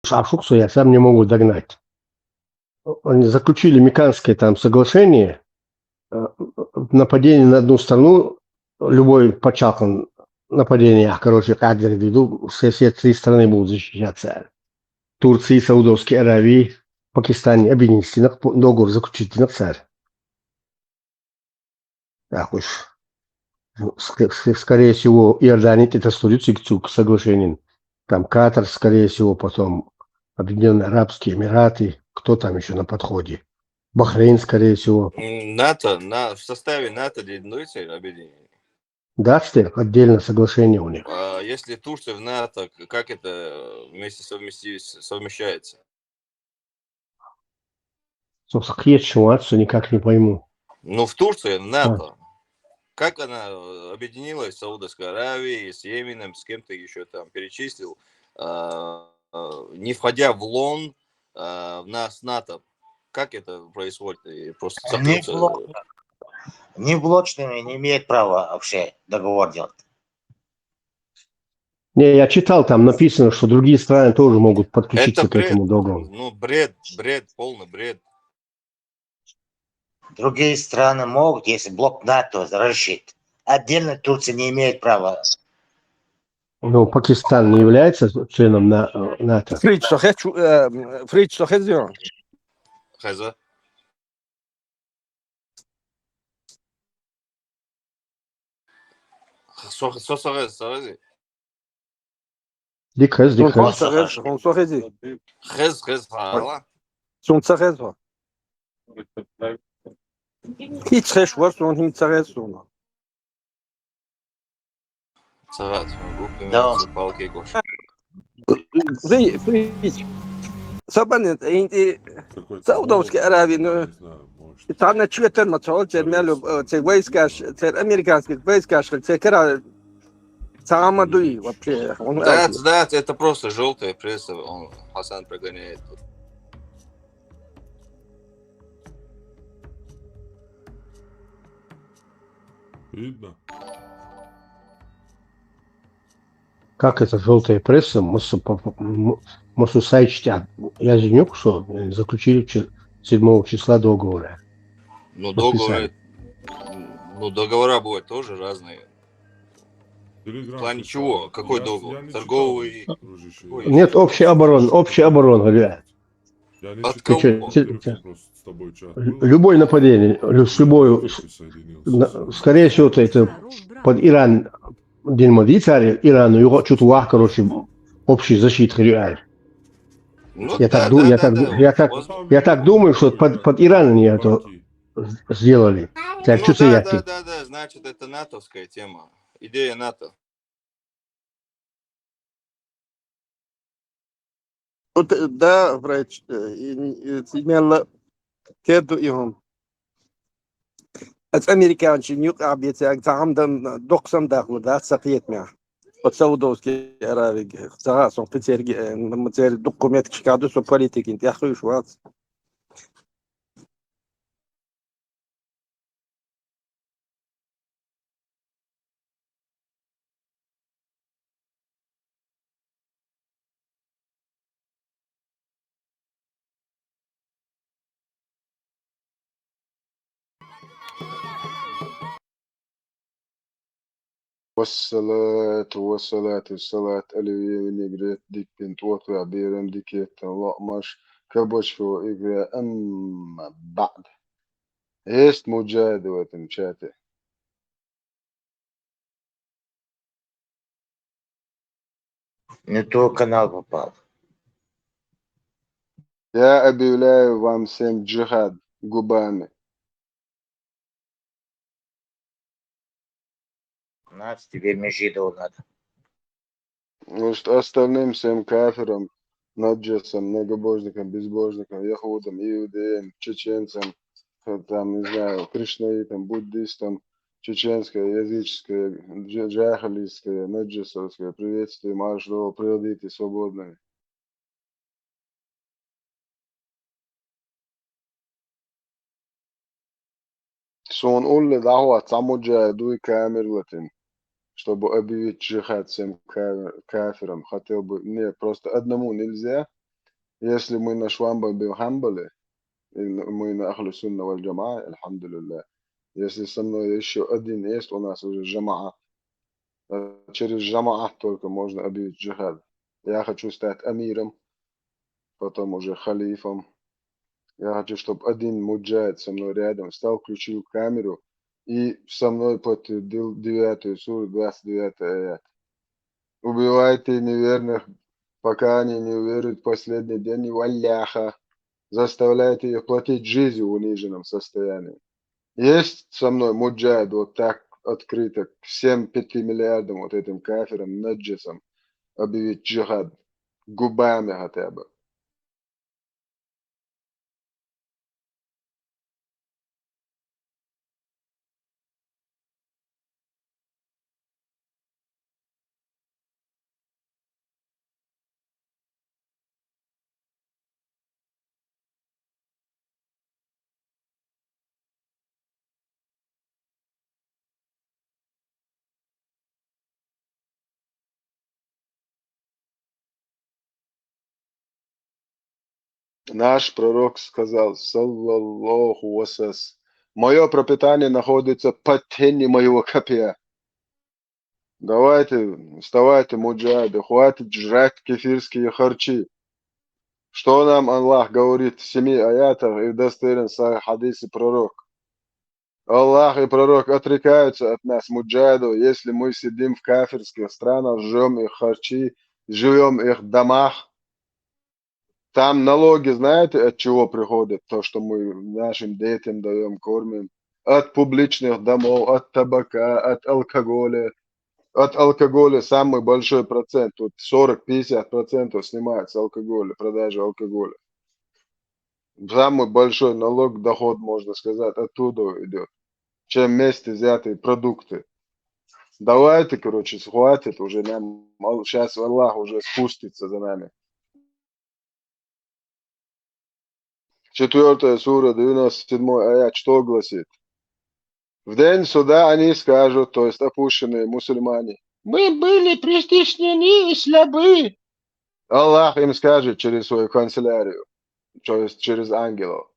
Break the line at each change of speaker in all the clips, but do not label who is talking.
Шавшуксу я сам не могу догнать. Они заключили Миканское там соглашение, нападение на одну страну, любой початок нападения, короче, как я веду, все три страны будут защищаться. Турции, Саудовской Аравии, Пакистане, объединить договор заключить на царь. Так уж, скорее всего, Иордания это студицы к соглашению. Там Катар, скорее всего, потом Объединенные Арабские Эмираты, кто там еще на подходе. Бахрейн, скорее всего.
НАТО, в составе НАТО действуется объединение?
Да, отдельно соглашение у них.
А если Турция в НАТО, как это вместе совмещается?
Собственно, ситуацию никак не пойму.
Ну, в Турции НАТО. Как она объединилась с Саудовской Аравией, с Йеменом, с кем-то еще там перечислил, не входя в ЛОН, с НАТО? Как это происходит? Просто
не блочными не имеет права вообще договор делать.
Не, я читал, там написано, что другие страны тоже могут подключиться к этому договору.
Ну, бред, полный бред.
Другие страны могут, если блок НАТО разрешит. Отдельно Турция не имеет права.
Ну, Пакистан не является членом НАТО.
Фрич, что хотел?
Хаза. Сорези.
Дикhez.
On saurait dire.
Хез, hala.
Son tsarez va. Hiç reş var son hiç tsarez sonra.
Царат.
Да.
Палки кош.
Фрич. Sabah inti Saudовской Аравии, ну, там чует материал, те войска, те американские войска, те кара самодуи вообще.
Да, это просто желтая пресса, Хасан прогоняет тут.
Видно.
Как это желтая пресса? Мосу сайчтя. Я женюк, что заключили 7 числа договора.
Ну, договора бывают тоже разные. В плане чего? Какой договор? Торговый?
Нет, общая оборона, говорю.
От кого?
Любое нападение, скорее всего, это под Иран, царь Ирану, его что-то короче, общий защит реаль. Я так думаю, что под Иран они это сделали.
Да, значит, это натовская тема. Идея НАТО.
Да, врач, имела كادوا إيهم الأمريكان يقع بيتاعك عمدا دقسم داخل ده سقيت معه وتصودوسكي أراضي خصاصهم في تيرجي مثل دقومات كشكادو سو بوليتيك انت أخوي شوات
والصلاة ألوية نجريت ديك بنت وطوع بيرم ديكيت لقمش كبش فو إجرا أما بعد هيست مجاد وتمشاتي
Не то канал попал.
Я объявляю вам всем джихад губами.
Нас тебе межидов надо.
Может, остальным всем кафирам, наджасам, многобожникам, безбожникам, яхудам, иудеям, чеченцам, там, не знаю, кришнаитам, буддистам, чеченское, языческое, джахалийское, наджасовское приветствие, марш до природите свободными. سنقول لدعوة مجاهدوي كاملة чтобы объявить джихад всем кафирам, хотел бы, не, просто одному нельзя, Если мы на швамбе хамбале, и мы на ахлю сунна валь джамаа, альхамдулилля. Если со мной еще один есть, у нас уже джамаа. Через джамаа только можно объявить джихад. Я хочу стать амиром, потом уже халифом. Я хочу, чтобы один муджахид со мной рядом стал, включил камеру и со мной подтвердил 9 суру, 29 аят. Убивайте неверных, пока они не уверуют в последний день, и валляха. Заставляйте их платить жизнью в униженном состоянии. Есть со мной муджахид вот так открыто к всем 5 миллиардам вот этим кафирам, наджисам объявить джихад губами хотя бы. Наш пророк сказал, саллаллаху васас, мое пропитание находится под тенью моего копья. Давайте, вставайте, муджахиды, хватит жрать кефирские харчи. Что нам Аллах говорит в 7 аятах и в достоверном хадисе пророк? Аллах и пророк отрекаются от нас, муджахидов, если мы сидим в кафирских странах, жрем их харчи, живем в их домах. Там налоги, знаете, от чего приходят? То, что мы нашим детям даем, кормим. От публичных домов, от табака, от алкоголя. От алкоголя самый большой процент, вот 40-50% снимается алкоголя, продажа алкоголя. Самый большой налог, доход, можно сказать, оттуда идет, чем вместе взятые продукты. Давайте, короче, хватит уже нам, сейчас Аллах уже спустится за нами. 4 сура, 97 аят, что гласит? В день суда они скажут, то есть опущенные мусульмане, мы были притеснены и слабы. Аллах им скажет через свою канцелярию, то есть через ангелов.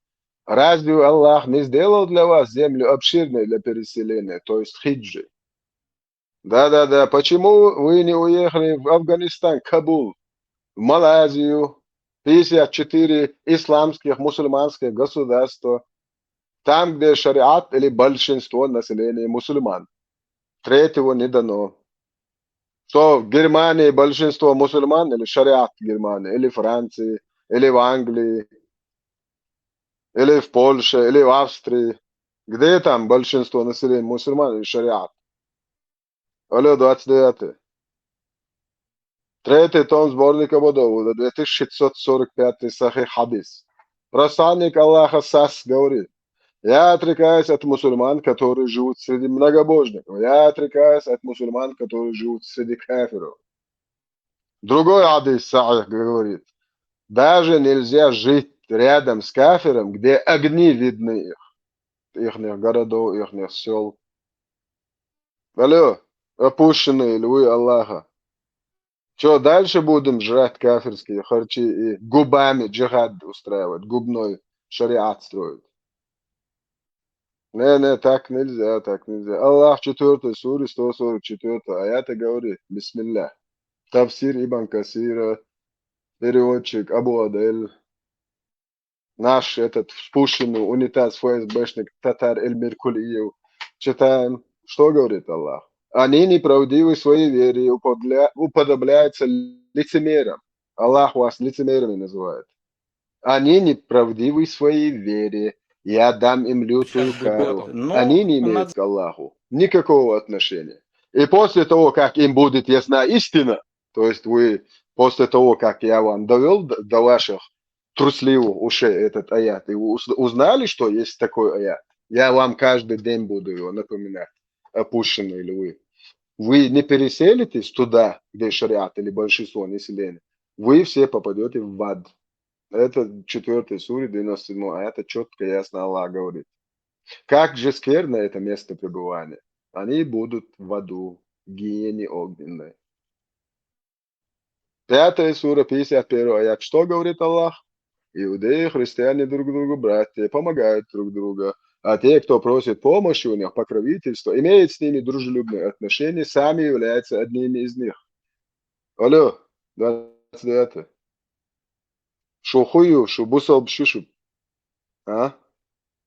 Разве Аллах не сделал для вас землю обширной для переселения, то есть хиджи? Да-да-да, почему вы не уехали в Афганистан, Кабул, в Малайзию, 54 исламских мусульманских государства, там, где шариат или большинство населения мусульман. Третьего не дано. Что в Германии большинство мусульман или шариат в Германии, или Франции, или в Англии, или в Польше, или в Австрии. Где там большинство населения мусульман или шариат? Алло, 29. Третий том сборника Бодовуда, 2645 Сахих Хадис. Посланник Аллаха Сас говорит, я отрекаюсь от мусульман, которые живут среди многобожников. Я отрекаюсь от мусульман, которые живут среди кафиров. Другой хадис Сахих говорит, даже нельзя жить рядом с кафиром, где огни видны их городов, их сел. Алло, опущенные львы Аллаха. Что, дальше будем жрать кафирские харчи и губами джихад устраивать, губной шариат строить? Не, так нельзя, так нельзя. Аллах в 4 суре 144 аята говорит, бисмилля. Тавсир Ибн Касира, переводчик Абу Адель, наш этот спущенный унитаз ФСБшник Татар Эльмир Кулиев. Читаем, что говорит Аллах. Они неправдивы в своей вере и уподобляются лицемерам. Аллах вас лицемерами называет. Они неправдивы в своей вере. Я дам им лютую кару. Они не имеют к Аллаху никакого отношения. И после того, как им будет ясна истина, то есть вы после того, как я вам довел до ваших трусливых ушей этот аят, и вы узнали, что есть такой аят, я вам каждый день буду его напоминать, опущенные ли вы. Вы не переселитесь туда, где шариат или большинство населения, вы все попадете в ад. Это 4 суре 97 аята четко и ясно Аллах говорит. Как же скверно это место пребывания. Они будут в аду, гиене огненной. 5 сура, 51 аят. Что говорит Аллах? Иудеи, христиане друг другу братья, помогают друг другу. А те, кто просит помощи у них, покровительства, имеют с ними дружелюбные отношения, сами являются одними из них. Алло, 29. Шо хую, шо бусал бшушуб. А?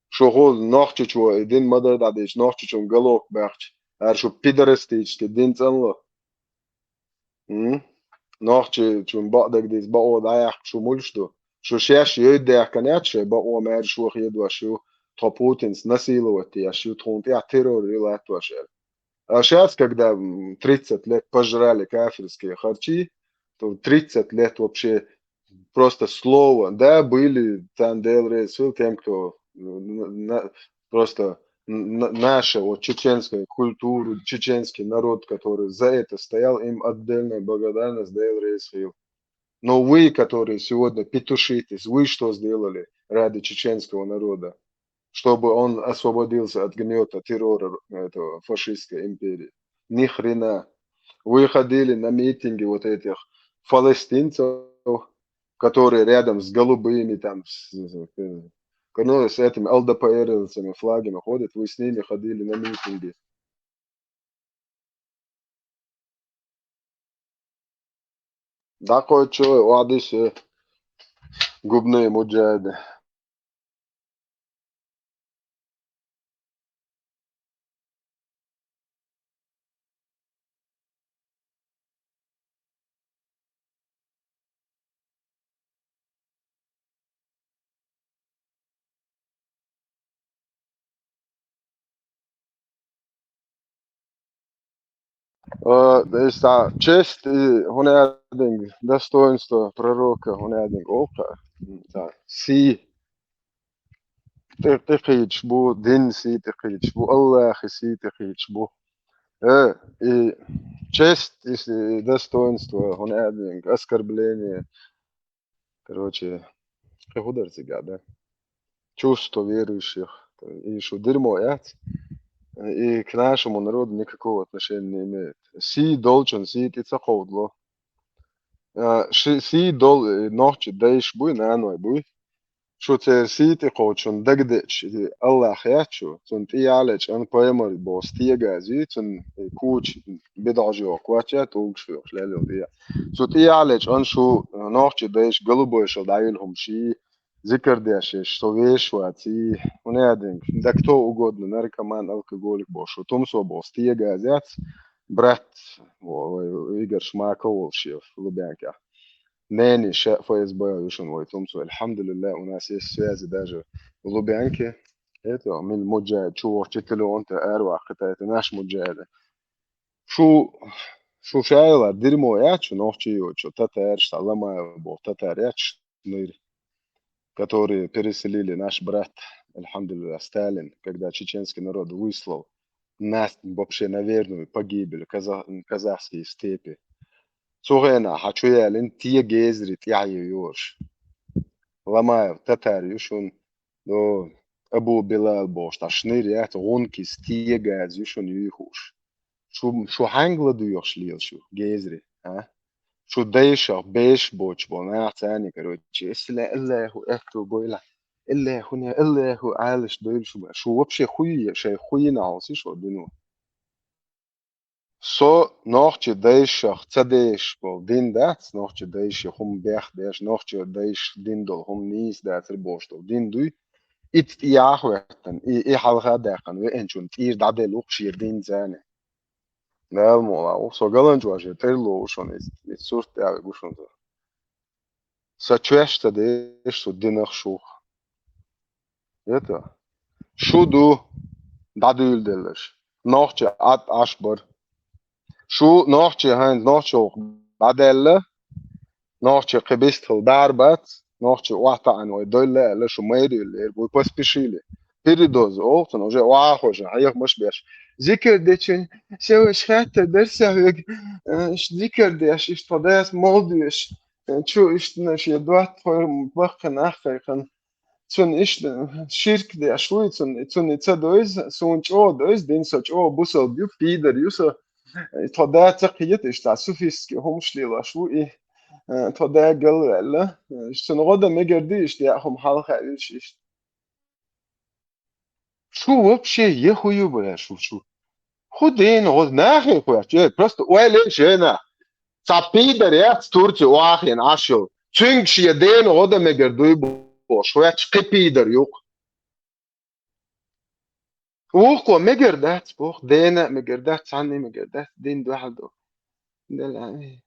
Шо гол нахчичу, един мадар дадиш, нахчичу галок бахч. Ар шо пидорестич, дин цанло. Нахчичу бадаг дис бао даях шо мульшту. Шо шеш йодях каняче, бао мэр шо хедва шо Путинс насиловать, я шо тронти, а террор релат вашел. А сейчас, когда 30 лет пожрали кафирские харчи, то 30 лет вообще просто слово, да, были там Делрейсвилл, тем, кто просто наша вот чеченская культура, чеченский народ, который за это стоял, им отдельная благодарность Делрейсвилл. Но вы, которые сегодня петушитесь, вы что сделали ради чеченского народа, чтобы он освободился от гнета террора этого фашистской империи? Ни хрена. Вы ходили на митинги вот этих палестинцев, которые рядом с голубыми, там, с этими ЛДПРовцами, флагами ходят, вы с ними ходили на митинги. Да, кое-что, вадисы, губные муджады. Det är så chest, hon är den достоинство пророка, hon är den oka. Si, تقيج بو دين سي تقيج بو الله سي تقيج بو. И честь и достоинство, hon är den оскорбление, короче, художцы, да, чувство верующих, и что дерьмо, и к нашему народу никакого отношения не имеет. Си должен, си ты цаховдло. Си дол ночи даешь буй на ной буй. Что ты си ты хочешь дагдеш Аллах ячу, тун ты ялеч ан поэмор бос тига зи тун куч бедажо квача тугшо шлело дия. Что ты ялеч ан шо ночи даешь голубой шо даилхум ши ذكر داش что вещь вати он один да кто угодно наркоман алкоголик бошу том собос тига азят брат Игорь Шмаков в Лубянке. Нани ФСБ вишен вой тумсу. Альхамдулилля, у нас есть связи даже в Лубянке. Это من مجاهد شو وقت له أنت أروع قطعة ناش مجاهد. شو شايله ديرمو ياتش نوحشي يوتشو تاتارش талама бо татаряч ныр, которые переселили наш брат, альхамдулилля, Сталин, когда чеченский народ выслал нас вообще на верную погибель казахские степи. Цугена хачуялин тия гезри тяю юрш. Ламаев татар юшун до Абу Билал бош ташнир ят гонки стия газ юшун юхуш. Шо хангла дуёш лил шо гезри, а? Шо дейша беш боч бона тани короче. Исла Аллаху ахту бойла. إلا هنا الله عالش دير شو вообще хуй شيء хуй ناوسي شو دينو so nochtje deisach tsadeish bol din dat nochtje deische hum berg des nochtje deish dindol hum nis dat bosto din du it yaahwetan I halga dakan we enchun tir dadel uqshir din zane nal mola o so galanj waje terlo shon is surt ya gushon sa chwesta deish so dinach shu это шуду дадул делеш nochtje at ashbar شو نوحشي هاند نوحشو بعدالة نوحشي قبستل داربات نوحشي واحدة عن ويدولة اللي شو ميري اللي بوي بس بشيلي بيريدوز اوغتن وجه واحوش هيك مش بيش ذكر ديشن سوى شخاتة درسة هيك ذكر ديش اشتداس مولديش شو اشتناش يدوات بخن اخيقن تون ايش شرك دي شوي تون يتصدوز سونش او دوز دين سوش او بوسل بيو بيدر يوسو تدا تقيت إيش تعسفيس هم شليلا شو إيه تودا قال لا شنو غدا ما قرديش ياهم حلقة إيش شو وبشي يخوي بلا شو خدين غد ناخي خويا просто ويلش هنا سابيدر يا تورتي واخين عشو تشينكش يدين غدا ما قردوي بوش خويا تقبيدر يوق وقوا ما قردات بوخ دينا ما قردات عني ما قردات دين واحد لا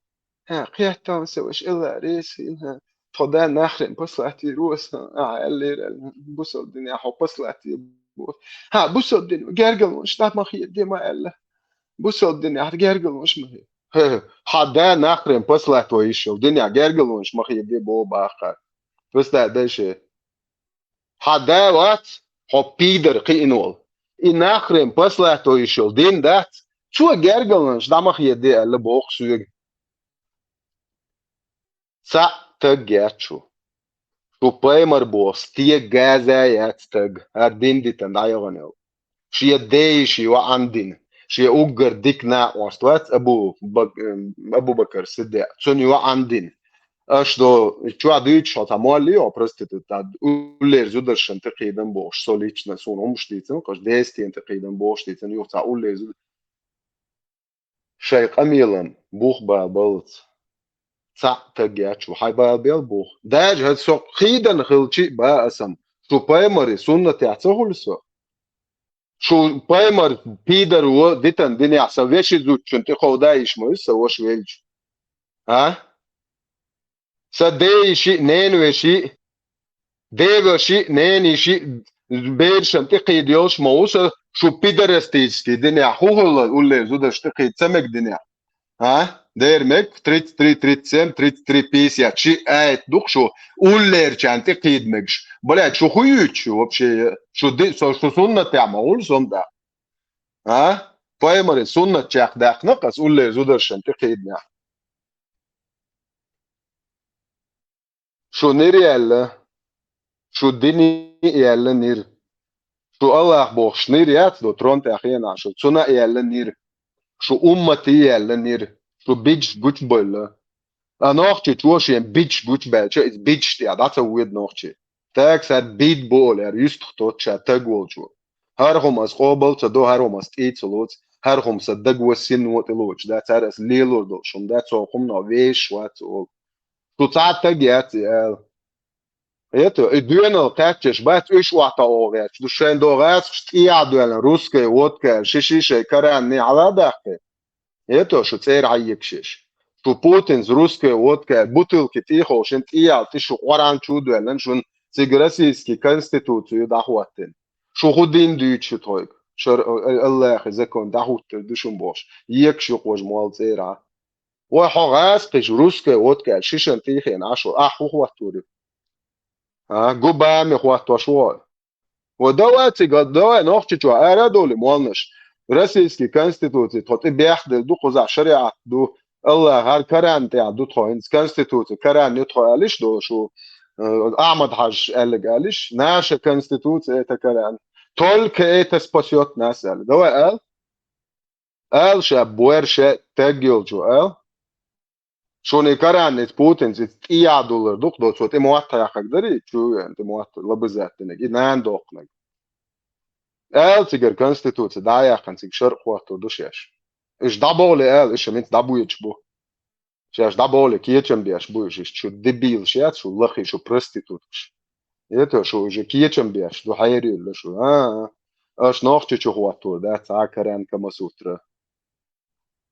ها قيادة سويش إلا ريسين تودا ناخرين بصلاتي روس اللي بصل الدنيا حو بصلاتي بوس بصل الدنيا جرجل مش تعرف ما خي دي ما إلا بصل الدنيا جرجل مش ما هي حدا ناخرين بصلات ويش الدنيا جرجل مش ما خي دي بو باخر بس ده شيء حدا وات حو بيدر قينول إن آخرين بصلات ويش الدين ده شو جرجل مش ده ما خي دي إلا بوخ سوق sa tăgheaciu. Шупаймар бос, тие газа яцтăg, ardinditan daioganel. Și e dei și o andin. Și e ugăr dic na oastoaț abu Bakr sidea. Suni o andin. Ashdo чуа дыч шо тамали о проститут та уллер зудер шанте қидан бош солична сон умштицен қаш дестен те қидан боштицен юхта уллер зудер шай қамилан бух ба балц تجاتشو حي بقى بيلبوخ داج هتسوق خيدا خلشي بقى اسم شو بايمري سنة تعتهول سو شو بايمر بيدر و ديتن دنيا سويش زوت شنت خودا يشمو سوش ويلج ها سدي شي نين وشي ديو شي نين شي بير شنت قيديوش موسى شو بيدر استيجكي دنيا هو ولا زود اشتقي تسمك دنيا ها دير مك 33 37 33 50 شي дух شو уллер чанти qidmegsh блядь شو хуючу вообще شو دي شو سنة تعمل سنة ها بايمر سنة чах дахнaqas уллер зудер шанти qidna شو نيريال شو ديني يال نير شو الله بوخ نيريات دو ترونت اخينا شو سنة يال نير شو امتي يال نير شو بيج بوتش بول Nortje was een bitch butchbeltje, is bitch, ja, dat is een weird Nortje. Tag said beat ball, just tot chat tag woljo. Harom as robel, zo do harom as iets lots, harom sa dag was sin wat lots, dat er as lelo do, som dat zo kom na wees wat zo. Tot tag ja, eto, dueno tatjes, bat is wat over, du schön do ras, ja, dueno ruske, vodka, shishi, karan, ni ala dachte. Eto, što cer ajekšiš. شو بوتين روسكي وودكا بوتلكي تيخو شن تيال تشو قران شودو لن شون سيجراسيسكي كونستيتوتيو داخواتين شو خدين ديتش تويك شر الله خزكون داخوت دشون باش يك شو قوج مال زيرا وحغاس قش روسكي وودكا شيشن تيخين عشو احو خواتوري قبا مي خواتو شو ودواتي قد دوا نوختي جو ارا دولي مالنش راسيسكي كونستيتوتي توت بيحدل دو قزع شريعة دو الله هر كران تاع دو تخوينز كونستيتوتي كران يدخل عليش دو شو احمد حاج قال قالش ناش كونستيتوتي اتا كران تولك اتا سباسيوت ناس قال دو قال شاب بويرشا تاجيل جو قال شوني كران ات بوتنز ات ايا دولار دوك دو صوت موات يا خدري شو انت موات لبزات نجي نان دوك نجي قال تيجر كونستيتوتي دايا كان تيجر شرق وقت دوشيش ايش دابولي قال ايش ميت دابو يجبو شاش دابولي كيتشم بياش بوش شو ديبيل شيات شو لخي شو بروستيتوتش يتو شو جو كيتشم بياش دو حيري ولا شو اش نوختي شو هواتو ده تاكران كما سوترا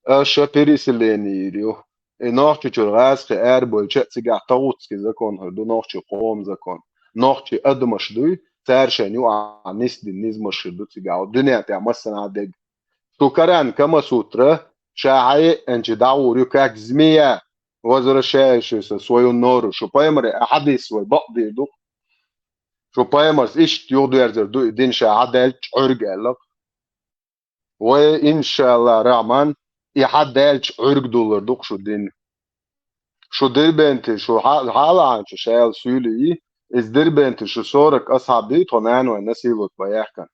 اش بيريسليني ريو نوختي شو غاز خي اربول تشتسيغا توتسكي زكون دو نوختي قوم زكون نوختي ادمش دوي تارشانيو عنيس دي نيزمش دو تيغا الدنيا تاع مسنا دق شو كران كما سوترا شاعي انت داوريو كاك زمية وزر شاش سويو النور شو بايمر احدث والبقضي دو شو بايمر ايش يودو يرزر دو دين شاعدل عرق لك وان شاء الله رحمن يحدل عرق دولار دوك شو دين شو دربنت شو حالا عن شو شايل سولي از دربنت شو صورك اصحاب دي طنان والناس يلوت بيحكن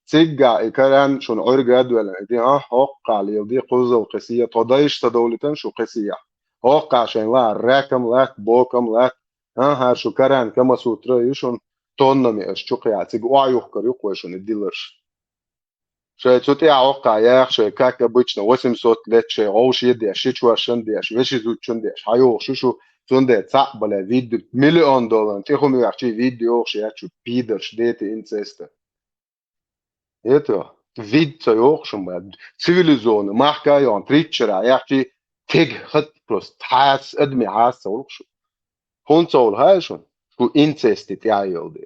تيجا إكران شون عرق أدوال إدي حق على يدي قوزة وقسية تضيش تدولتن شو قسية أوقع عشان لا راكم لك بوكم لك ها شو كران كما سوترا يشون تونمي أشتوقي عتيق وعيوخ كريوك ويشون الديلرش شيء تسوتي أوقع ياخ شيء كاكا بيتشنا وسم صوت لت شيء أوش يدي أشيشوا شندي أش ويشي زوت شندي أش هايوخ شو تونده تعبلا فيديو مليون دولار تيخم يحكي فيديو شيء شو بيدرش ديتي إنسيستا Eto, vid så jag som med civilization marka jag tritscher jag till tig hat plus tas admi has så också hon så här så ku incest det jag gjorde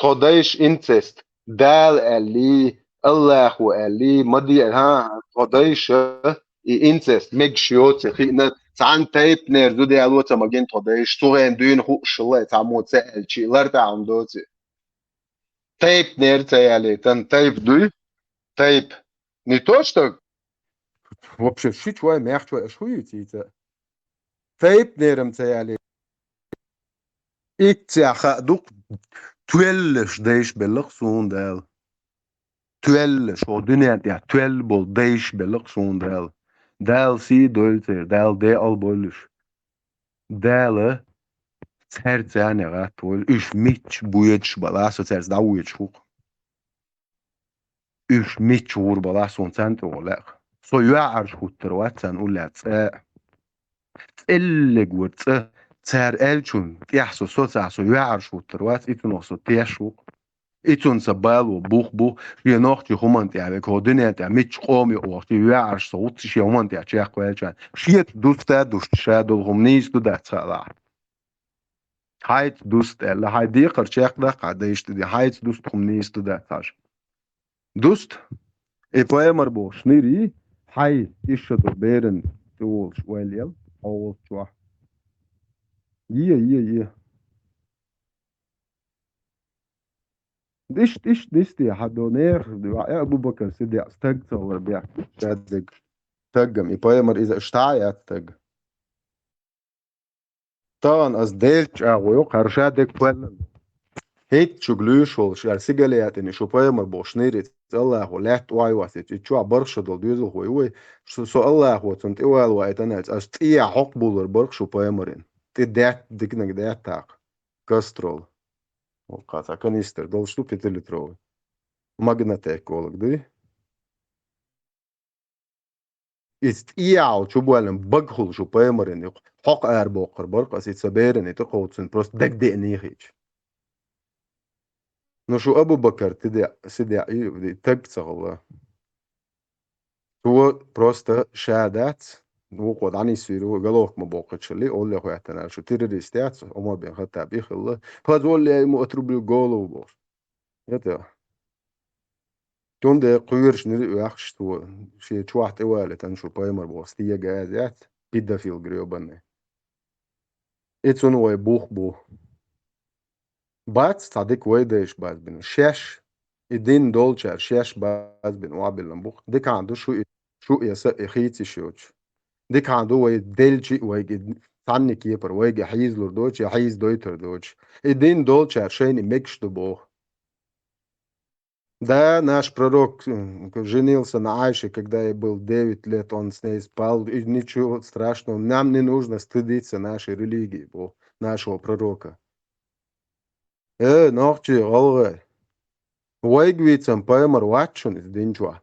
today's incest dal ali Allah و ali madi ha today's i incest meg shiot khina تعال تايب نير دي الوتا ماجين today's تو عندين هو شله تعمو تسال شي لرتا عندوتي تايب نير تايالي تن تايب دوي تايب не то, что
Вообще, shit, why merkt why шуете? Tape nerem tayali. Ik tja duk twellish deish belq sundel. Twellish o dünya ya 12 bol deish belq sundel. Dal si dolter, dal de al bolish. Dal ter tjane rat tol. Üç mitch buyech balas o ters da uyech huk. Üç mitch ur balas on tent olak. So yuar hutter watan ulat. اللي قلت تار الشون يحسو صوت يحسو يعرش وتروات إتنو صوت تيشو إتون سبال وبوخ بو في نوختي همان تيابك هو دنيا تيا ميتش قومي وقتي يعرش صوت شي همان تيا تشيخ كويلشان شيت دوستا دوست شادو هم نيس دو دات سالا هايت دوست الا هاي ديقر تشيخ دا قاديش دي هايت دوست هم نيس دو دات ساش دوست إبوامر بوش نيري هاي إشتو بيرن تول شواليل أول شوح Yeah. ديش دي حدونير يا أبو بكر سيدي استجت ولا بيع شادق تجم يبايمر إذا اشتعيت تج طبعا أصديلش أغويق هرشادك ولا هيت شغلوش ولا شار سيجاليات إني شو بايمر بوشنيري الله هو لات واي واسيت شو برش دول ديزل هو شو الله هو تنت إيوال وايتنا أستيع حقبول البرق شو بايمرين تدات ديكنا دات تاق كاسترول وقاطع كانيستر دول شو بيتلترول ماجناتيك ولك دي استياو شوبوالن بغل شو بايمرن حق اربوقر برقس يتسبيرن يتقوتسن بروست دك دي نيخيج نشو ابو بكر تدي سيدي دي تك الله هو بروست شادات وقود عني سيرو قالوك ما بوقتش اللي اقول له احنا شو تيريستات وما بين خطا بيخ الله فازول لي مو اتربل جولو بوس يتا تون ده قيرش نري يخش تو شي تشوحت اوالة تنشو بايمر بوستية جازات بيدا فيل جريوبن اتسون واي بوخ بو بات صديق ويدش باز بن شاش الدين دولشر شاش باز بن وابل لمبوخ ديك عنده شو يس اخيتي شوتش ديك عنده واي دلجي واي ثاني كيبر واي حيز لور دوتش حيز دويتر دوتش الدين دولشر شيني ميكش دو Да, наш пророк женился на Айше, когда ей был 9 лет, он с ней спал, и ничего страшного. Нам не нужно стыдиться нашей религии, нашего пророка. Нохчи, олгай. Вайгвицам паймар ватшун из динчва.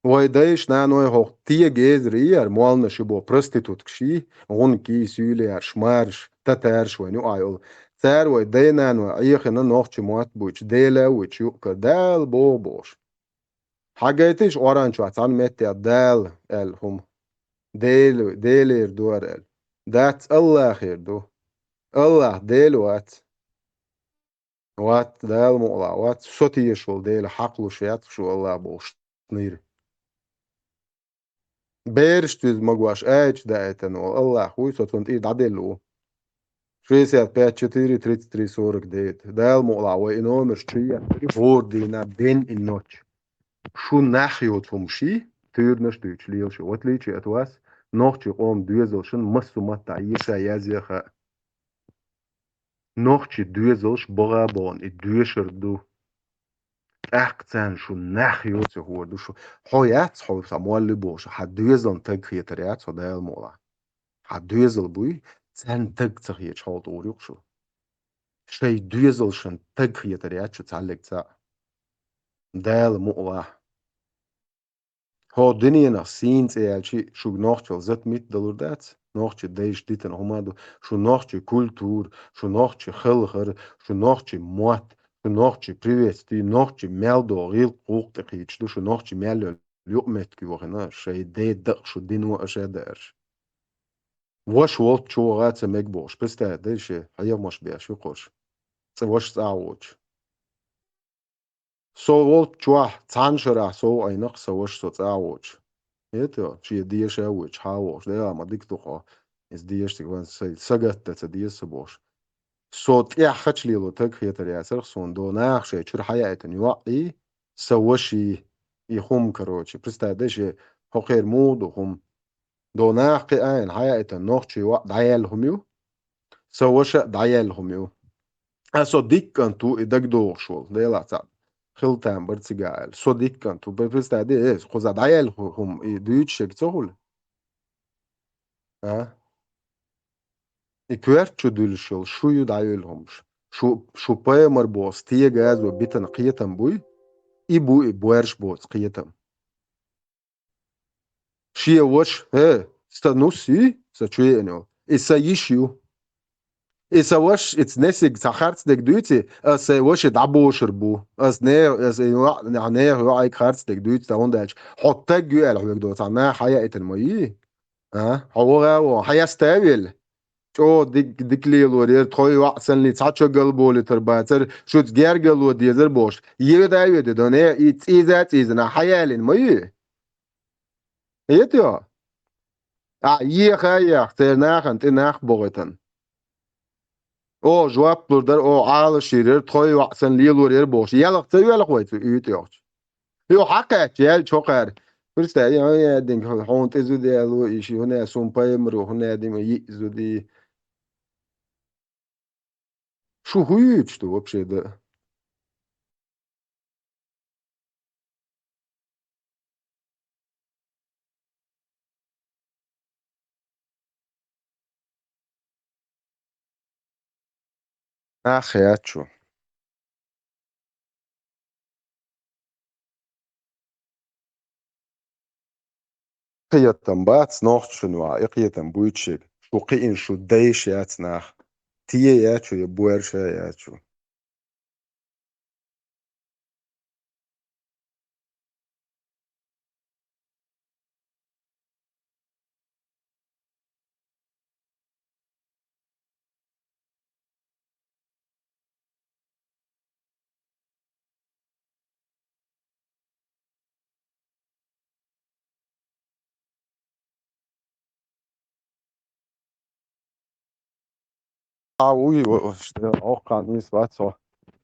Вайдайш на ной хох тия гезриер, муална шибо проституткши, он ки сюле шмарш, татарш вайну айол. Цар وای دینان و ایخنا نوخچ موات بوچ دیلا و چو کدال بو بوش حاجاتش اوران شو عطان متى دال هم ديل يردور دات الله خير دو الله ديل وات دال مولا وات صوتي شو ديل حقلو شيات شو الله بوش نير بيرش تز مغواش ايش دايتن الله خوي صوتون ايد عدلو 65 4 33 49 ده المقلع номер 4 دينا دين النوتش شو ناحيتهم شي تيرنش تيجليل شو وتليتش اتواس نوختي قوم دوزلشن مسو متى يسا يازيخا نوختي دوزلش بغابون الدوشر دو احتان شو ناحيوت هو دو شو حيات حو ساموال بوش حد دوزلن تغيتريات ده المقلع دويزل بوي سان تك تخي تشاو دوريق شو شي دويزل شن تك هي تريات شو تعلق تا دال مؤوا هو دنيا نفسين تيالشي شو نوختل زت ميت دلوردات نوختي ديش ديتن همادو شو نوختي كولتور شو نوختي خلخر شو نوختي موات شو نوختي بريفيتي نوختي ميلدو غيل قوق تقيتش دو شو نوختي ميلو ليومت كي وغنا شي دي دق شو دينو اشادرش واش وولت شو غات ميكبوش بس تا ديشي هيا مش بيش يقوش واش تعوج سو وولت شوح تانشرا سو اينق سوش سو تعوج это чи диеша уч хаош да ма диктохо из диеш тигван сагат та диес бош صوت يا خشلي لو تك هيتر يا سر صون دو ناخ شي شر حياة يوعي سوشي يخوم كروتشي برستادش هو خير مود وهم دو ناخ ان حياة نوخشي وقت دايلهم يو سوش دايلهم يو اسو ديك انتو ادك دو شول ديلا تعب خلتان برتسجال سو ديك انتو برستادش خوزا دايلهم دوتش تقول ها İkver dülüşül şuyu dayılhomuş. Şu payamar boz tiye gaz ve bitan qiyatam buy. İbu buerş boz qiyatam. Şiye waş he sta nusi sa çuyeno. İsa yişiyu. İsa waş it's nesig sa harts dek duyti as waş daboşur bu. As ne as ne hu ay harts dek duyti da onda hatta güel hu do ta ma hayaten mayi. Ha hawa wa hayastabil. او ديكلي لورير توي وحسن لي تاتشو قلبو لترباتر شوت جير قلو ديزر بوش يدا يدا دوني ايزات ايزنا حيالين مي يتيو يخ يخ ترناخ انت ناخ بوغتن او جواب بلدر او عال شيرير توي وحسن لي لورير بوش يلق تيو يلق ويتو يتيو يو حقا جيل شوقر فرستا يا دينك هونت ازو دي الو ايشي هنا سومباي مرو هنا دي يزو دي شو хуючь что вообще да ах я чё قيتم بات نوخ شنو قيتم بويتشيك شو قين شو دايش ياتناخ تيه ياتشو يبويرشا ياتشو oui auch gar nicht was so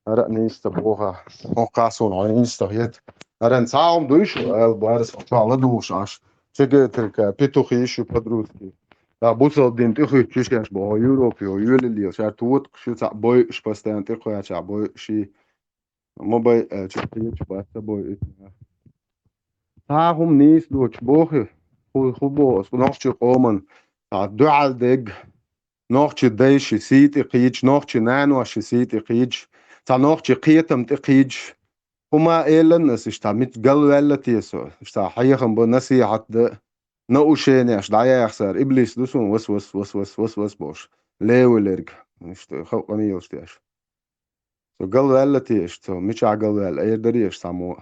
ara nächste Woche auch gar so ein installiert ara сам душ барс чала душ аш чеге терка петухи ещё по-дружески да бусал дин ты хочешь чеш бо Европе юлили шар тут что за бой постоянно ты хочешь бой ши мобай чекай чба с тобой Waarom niet door bogen? Goed, nog je komen. Dual deg. Nog je deze ziet ik iets. Nog je nano als je ziet ik iets. Nog je kietem ik iets. Huma elen is sta met galwelle so. Sta haygen bo nasi had de. No shene as daya yaxsar. Iblis dusun was bosh. Lewelerg. Işte khawani yostiash. So galwelle is so mich galwelle. Eerderi is samo.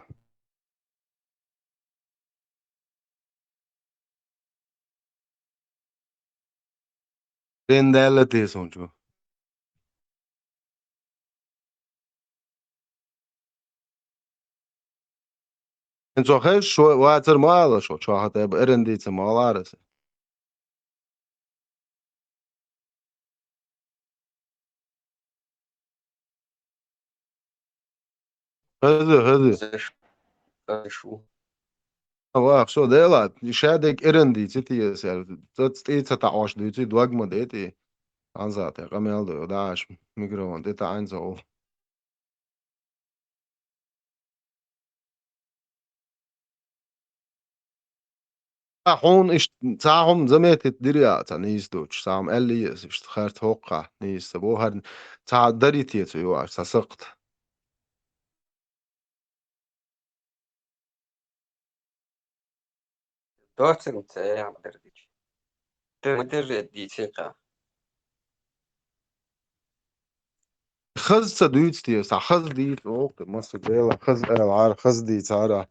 Rendelle soncu. En zo heel zo water malen zo had hebben er een dit malares. Hadi.
شو
Ama zo dela, şadek erindi citi ser. Dat steeds ta aş düti dogma deti. Anzat ya kameldo daş mikrofon deta einzo. حون إيش ساهم زميت الدريا تانيس دوتش سام اللي إيش خيرت هوقة نيس بوهر تا دريتي تيو سسقت
Doortelt Berdic. Mudr di ثقة.
خز تدويت تي سا خز دي وقت مصر بيلا خز العار خز دي تارا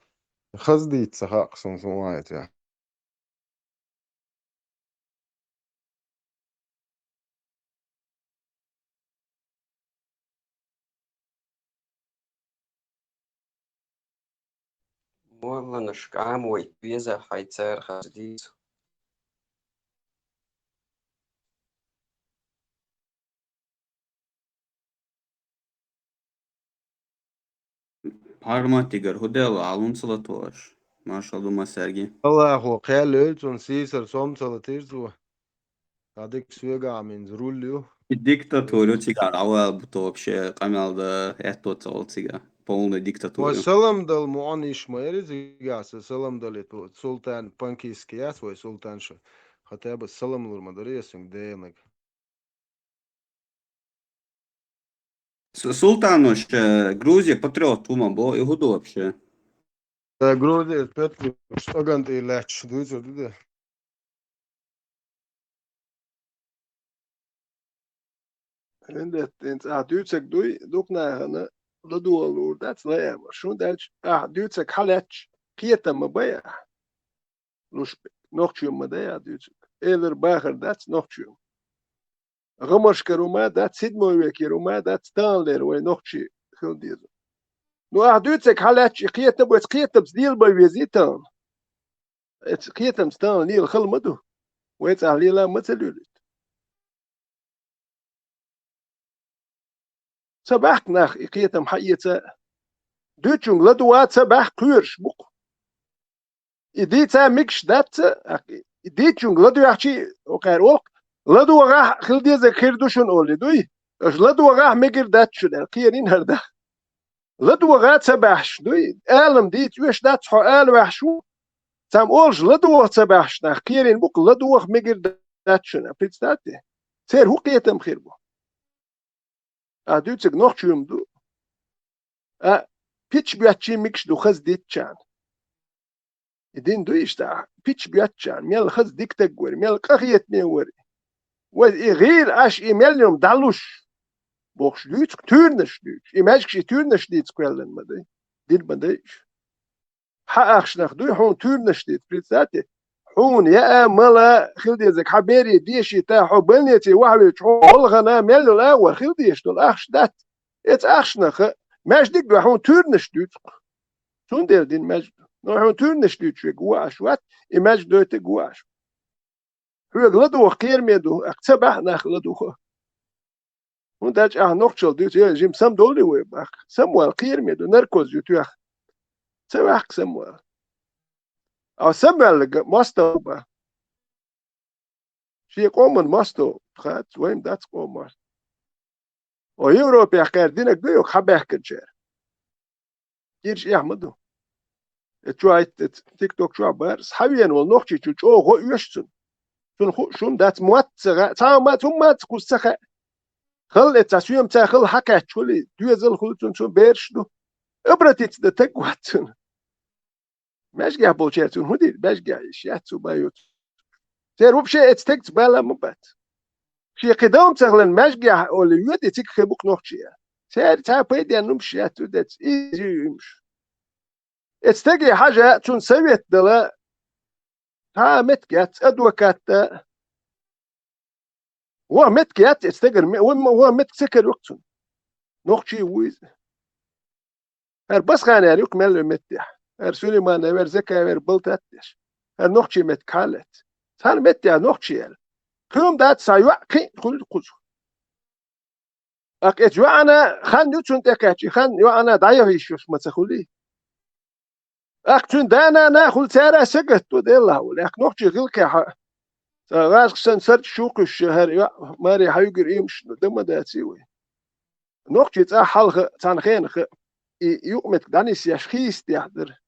خز دي تسحق سمسمايت يا
والله نشك عام ويتبيزا حيتسار خزديس.
Parmatigar hudela alunsalatosh. Maşallah Sergi.
الله هو قال ليلتون سيسر صمت تيرتو هذيك سويقع من زروليو
Diktatörü cigar ava bu вообще камалда это cigar. Полный диктатуру.
وسلم دل معاني شميري زيقاس سلم دل سلطان بانكيس كياس وسلطان شو خطاب السلم للمدرية سنگ دينك
Султанош Грузия патриот ума бо и худу вообще.
Грузия Петр что ганты леч дуйцо дуде
Inderdaad, Duitsek doekna hana, dat doe al hoor, dat is leer, maar zo'n dat, Duitsek halech, kieta me bij, lus nog tjum me daar, Duitsek, eerder bager, dat is nog tjum. Romerske dat zit mooi weer keer dat staan leer, waar nog tjum, heel deze. Nu Duitsek halech, kieta me, kieta me stil bij wie zitten, het kieta me staan, liel gel me doen, weet je, liela me zelul. سباح ناخ إقيتم حقيقة دوتشون لدوات سباح كلورش بوك إديتا ميكش دات إديتشون لدو يحشي وكار أوك لدو غاح خلدي زكير دوشون أولي دوي إش لدو غاح ميكر داتشو دار قيرين هردا لدو غات سباحش دوي آلم ديت يوش دات حو آل وحشو تام أولش لدو سباحش ناخ قيرين بوك لدو غاح ميكر داتشو نا بيتستاتي سير هو قيتم خير بو Duitsek nog tjum du. Pitch biatchi mix du khaz ditchan. Idin du ishta pitch biatchan mel khaz diktek wer mel qakhiyet me wer. Wa غير ash imelium dalush. Box Duits türnisch Duits. Imagine shi türnisch Duits kwellen ma de. Dit ma de. Ha achs nach du hon türnisch Duits pritsate. حون يا ملا خلدي زك حبيري ديشي تا حبنيتي وحوي تشول غنا ميل الاول خلدي شتول اخش دات ات اخش نخ ماش ديك دو حون تورنش دوت شون دير دين ماج نو حون تورنش دوت شو جواش وات ايماج دوت جواش هو غلدو خير ميدو اكتبح نخلدو خو هون داج نوختشل دوت يا جيم سم دولي وي باخ سموال خير ميدو نركوز يوتو اخ سواخ سموال أو سمع ماستو شيء قومن ماستو خات وين دات قومن ويوروبيا خير دينك دويك حبه كنشير كيرش يحمدو تشوي تيك توك شو بارس حبيان والنوختي تشو هو يشتن شون دات موات تا ما ثم تكسخ خل تسويم تا خل حكا تشولي دوزل خلتون شو بيرشدو ابرتيت دتقوات ماشي بولشيتون هدي ماشي شاتو بايوت سير وبشي اتستكت بالا مبات شي قدام تغلن ماشي اول يودي تيك خبوك نوخشي سير تا بيدي نمشي اتو دات ايزي يمش اتستجي حاجه تون سويت دلا تا متكات ادوكات هو متكات استجر هو متسكر وقتون نوخشي ويز بس خاني عليك مال متح سليمان ور زكا ور بلتاتش نوختي مت كالت سان مت نوختي كم دات سايوا كي كل قز اك جو انا خان يوتون تكاتي خان يو انا دايفيش ما تخولي اك تون دانا ناخذ سارة سكت وديلا ولا نوختي غلك غاز سن سرت شوك الشهر يا ماري حيقر يمش دم داتسيوي نوختي تا حلقه تان خين يومت دانيس يشخيس تحضر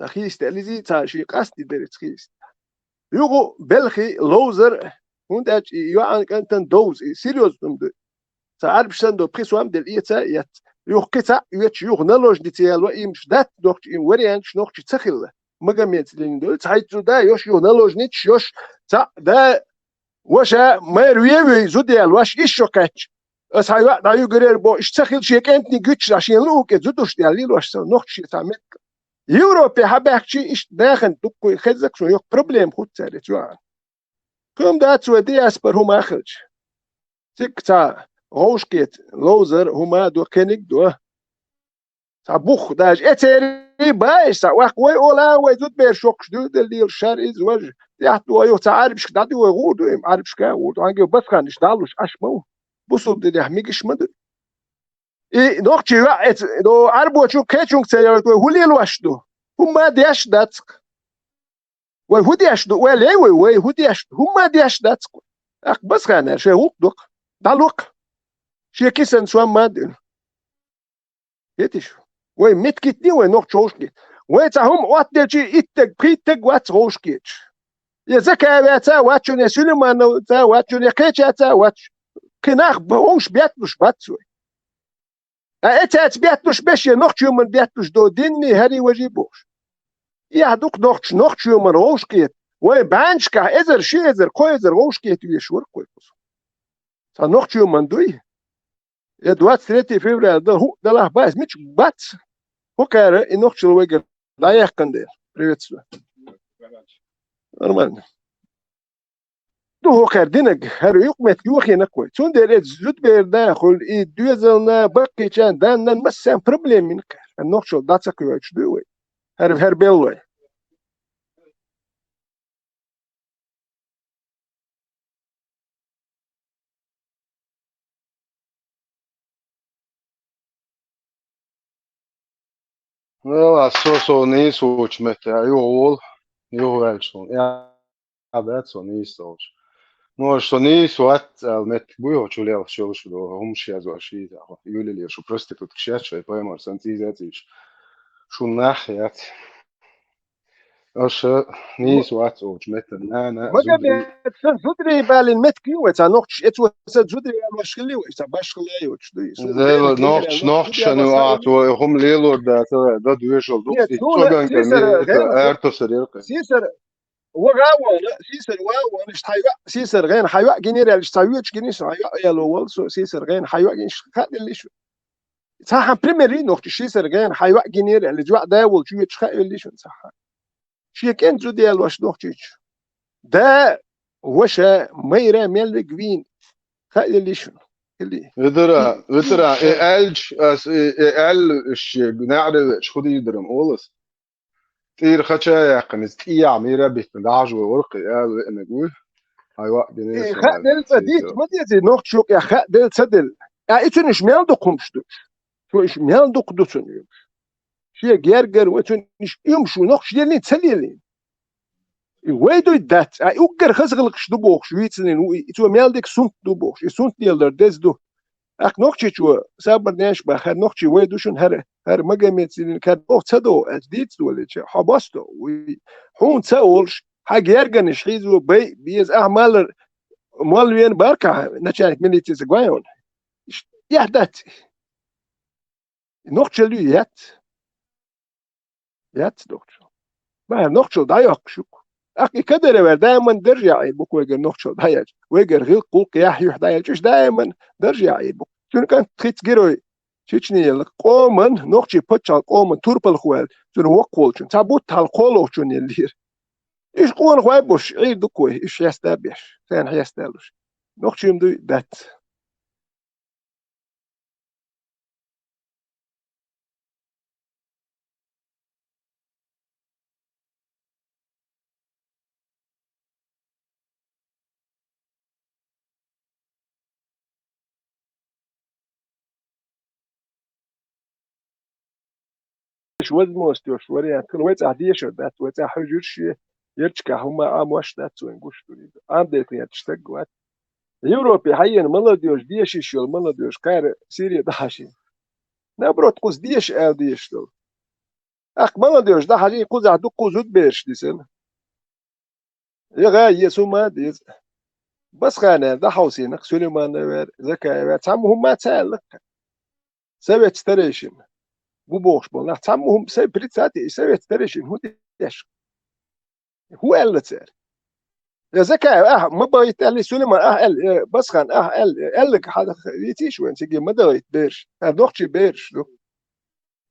تخيست اللي زي تاشي قصدي درت خيست
يوغو بلخي لوزر هوند يوان كانتن دوز سيريوس دمد تعرف شندو بريسوام دل إيتا يت يوغ كتا يت يوغ نلوج ديتيال وإيمش دات دوغت إيم وريانش نوغش تسخل مجميت لين دول تعيتو دا يوش يوغ نلوج نيتش يوش تا دا وشا ما يرويوي زوديال واش إيشو كاتش أس هاي دا يوغرير بو إشتخل شيك أنتني جوتش عشان لوك زودوش ديال ليل واش نوغش تعمل يوروبي حباكشي إش داخل دكو خزك شو يوك بروبليم خود سالت جوان كم دات سو دي أسبر هما أخرج تك تا غوشكيت لوزر هما دو كينيك دو تا بوخ داج اتري بايش تا واق وي اولا وي زود بير شوكش دو دليل شار از وج يحتو يو تا عارفش دادي وي غودو ام عارفش كا غودو انجي بس كان دالوش اشمو بوسو دي حميكش مد اي نوختي وقت دو عربو شو كيتشونك سيارت وي هوليل واش دو هما ديش داتك وي هوديش دو وي لي وي هوديش هما ديش داتك اخ بس كان شي غودو دالوك شي كيسن سوام مادل يتش وي متكتني وي نوخ تشوشكي وي تاهم واتدلشي اتك بريتك وات روشكيتش يا زكا تا واتشون يا سليمان تا واتشون يا كيتشا تا واتش كناخ بوش بياتلوش باتسوي اتات بياتلوش باش نوخ يوم بياتلوش دو ديني هاري وجيبوش يا دوك نوخ يوم روشكيت وي بانشكا ازر شي ازر كويزر روشكيت يشور كويس تا نوخ يوم دوي يا 23 فبراير ده له باز مش بات هو كاره انه شو ويجر لا يحكندير приветствую нормально دو هو كاردينك هر يقمت يوخي نكوي تون دير زود بير داخل اي دوزلنا بقي كان دان مسام بروبليم منك انه شو داتك يوش دوي هر بيلوي
لا سو نيس وش متى يوول يوهلشون يا باتسو نيس وش نو что нис وات المت بويو شو ليه شو هم شيء زو شيء يقول لي شو проститут كشات شو بايمر سنتيزاتيش شو ناحيات اش نيس وات وش متى انا
ما قبل زودري بالين متكيو تا نوخش اتو زودري واش خلي واش باش خلي واش
زي نوخش شنو ات هم ليلور ده دويشل دوكس اتسوغان كمية ارتو سريرك
سيسر وغاونا سيسر واو مش حيوان سيسر غين حيوان جنير اللي تايوتش جنيس حيوان يا لو سو سيسر غين حيوان جنيش خد اللي شو صح بريميري نوخت سيسر غين حيوان جنير اللي جوا داول شو يتخ اللي شو صح شي كان زو ديال واش نوختيش ده واش ميرا ميل جوين خد اللي شو اللي
ودرا الج الش نعرف شو خدي يدرم اولس تير خشا يقنز تي عميرة بيتندعج وورق قال انا اقول هاي وقت جنيس
خدل فديت ما دي نوخت شو يا خدل سدل ايتنش ميل دقمش شو ايش ميل دقدوسن شي جرجر وتنش يمشوا نوخش ديالين تسليلين ويدو دات اوكر خزغلق شدوبوخ شويتسن تو ميل ديك سونت دوبوخ سونت ديالر دزدو اخ نوخشي شو صبر ناش باخر نوخشي ويدو شن هر مجميتسن كان اوخ تدو ازديت ولا حباستو حون تاولش حاج يرجن شحيزو بيز اعمال مال وين باركا نشانك مليتي زغوايون يحدث نوخشي لو يات دكتور ما نوخشو دايق شو اخي كدر دائما درجع يبوك ويجر نوخشو دايق ويجر غير قوق يحيح دايق دائما درجع يبوك شنو كان تخيت جيروي شيتشني قومن نوخشي بتشال قومن توربل خوال شنو وقول شنو تابوت تال قولو شنو يلير ايش قوان غايبوش عيد دكوي ايش يستابيش ثان يستالوش نوخشي يمدو دات وزموست يوش وريان كل ويت عديش دات ويت حجرش يرتشكا هما امواش دات وينغوش تريد ام ديك يتشتق وات يوروبي حين ملوديوش ديش يشول ملوديوش كار سيريا دهاشي نبروت قوز ديش ال ديش دو اخ ملوديوش دهاشي قوز عدو قوزود بيش ديسن يغا يسوما ديز بس خانه ده حوسينك سليمان وير زكاة تعمهم ما تسالك سويت ستريشن بو بوش بول تعمهم سي بريتساتي سويت ستريشن هو ديش هو اللي تسال يا زكاة ما بغيت قال لي سليمان قال بس خان قال لك هذا يتيش وين تجي ما دغيت بيرش نوختي بيرش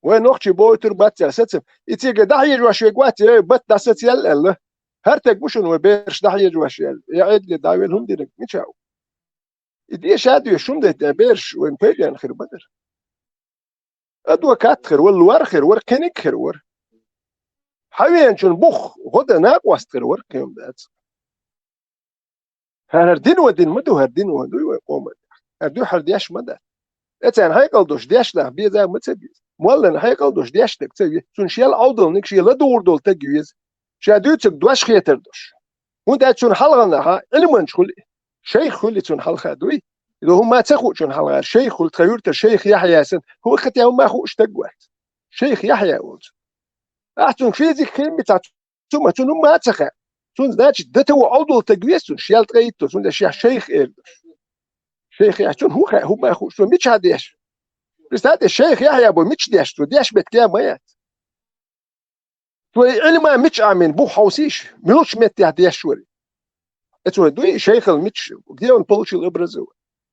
وين نوختي بوتر باتيا ستم يتيجي ده يجوا قوات بات ده ستيال الله هرتك بوشن وبيرش ده يجوا يعيد لي داويل هم دينك مشاو يدي شادو يشوم ده بيرش وين بيجان خير بدر ادوا كات خير والوار خير ور كنيك خير ور حوين شون بوخ غدا ناق واست خير ور كيم دات هردين ودين مدو هردين ودو يقوم هردو حردياش مدى اتان هيقل دوش دياش ده بيزا متسبي مولن هيقل دوش دياش تك تسبي سون شيال اودل نيك شيال دور دول تجويز شادو تك دوش خيتر دوش وانت اتشون حلغنا علما شغل شيخ اللي تون حلقه دوي إذا هم ما تخو شون حلقه شيخ التغيرت الشيخ يحيى سن هو ختي هم ما خوش تقوات شيخ يحيى ولد احتون في ذيك كلمه تاع ثم تون ما تخا تون ذات دتو عضو تقويس شيال تغيت تون ده شيخ شيخ يحتون هو ما خوش مش هاديش بس هذا الشيخ يحيى ابو مش ديش تو ديش بيت كام ميات تو علما مش امين بو حوسيش ملوش مت يهديش شوري اتو دوي شيخ المتش ديون بولش الابرزو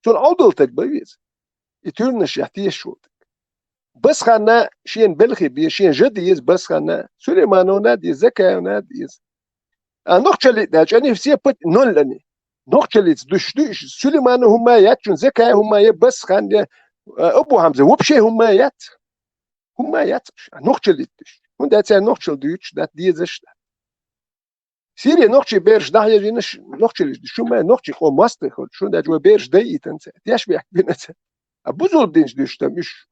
تون عضل تكبيز يتورنش يحتيش شو بس خنا شين بلخي بي شين جديز بس خنا سليمان نادي زكا نادي نقشل داج اني في بت نولني نقشل دوش سليمان هما ياتون زكا هما بس خنا ابو حمزه وبشي هما يات نقشل دوش und dat نقشل دوش dat ديزش سيري نوختي بيرش ده يجينش نوختي شو ما نوختي خو ماستر خو شو ده جو بيرش دي تنسى ديش بيحكي بنت ابوزول دينش ديش مش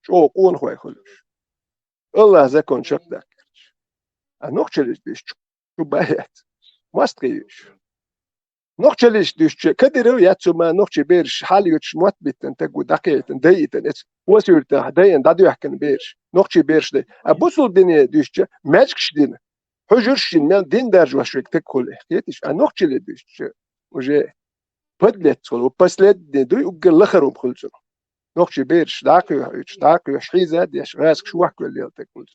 شو قون خو يخلش الله زكون شقدك نوختي ديش شو بايت ماستريش نوختي ديش كديرو ياتسو ما نوختي بيرش حاليوتش موت بيتن تقو دقيت دي تنت وسيرت داين دادو يحكن بيرش نوختي بيرش دي ابوزول دين ديش ماجكش دين حجرش من دين درج وشوك تكل احتياجش انوختي ديش وجه بدلت وبسلت دوي وقال لخرهم خلصوا نوختي بيرش داكو حيزه ديش راسك شو وحكوا اللي تكل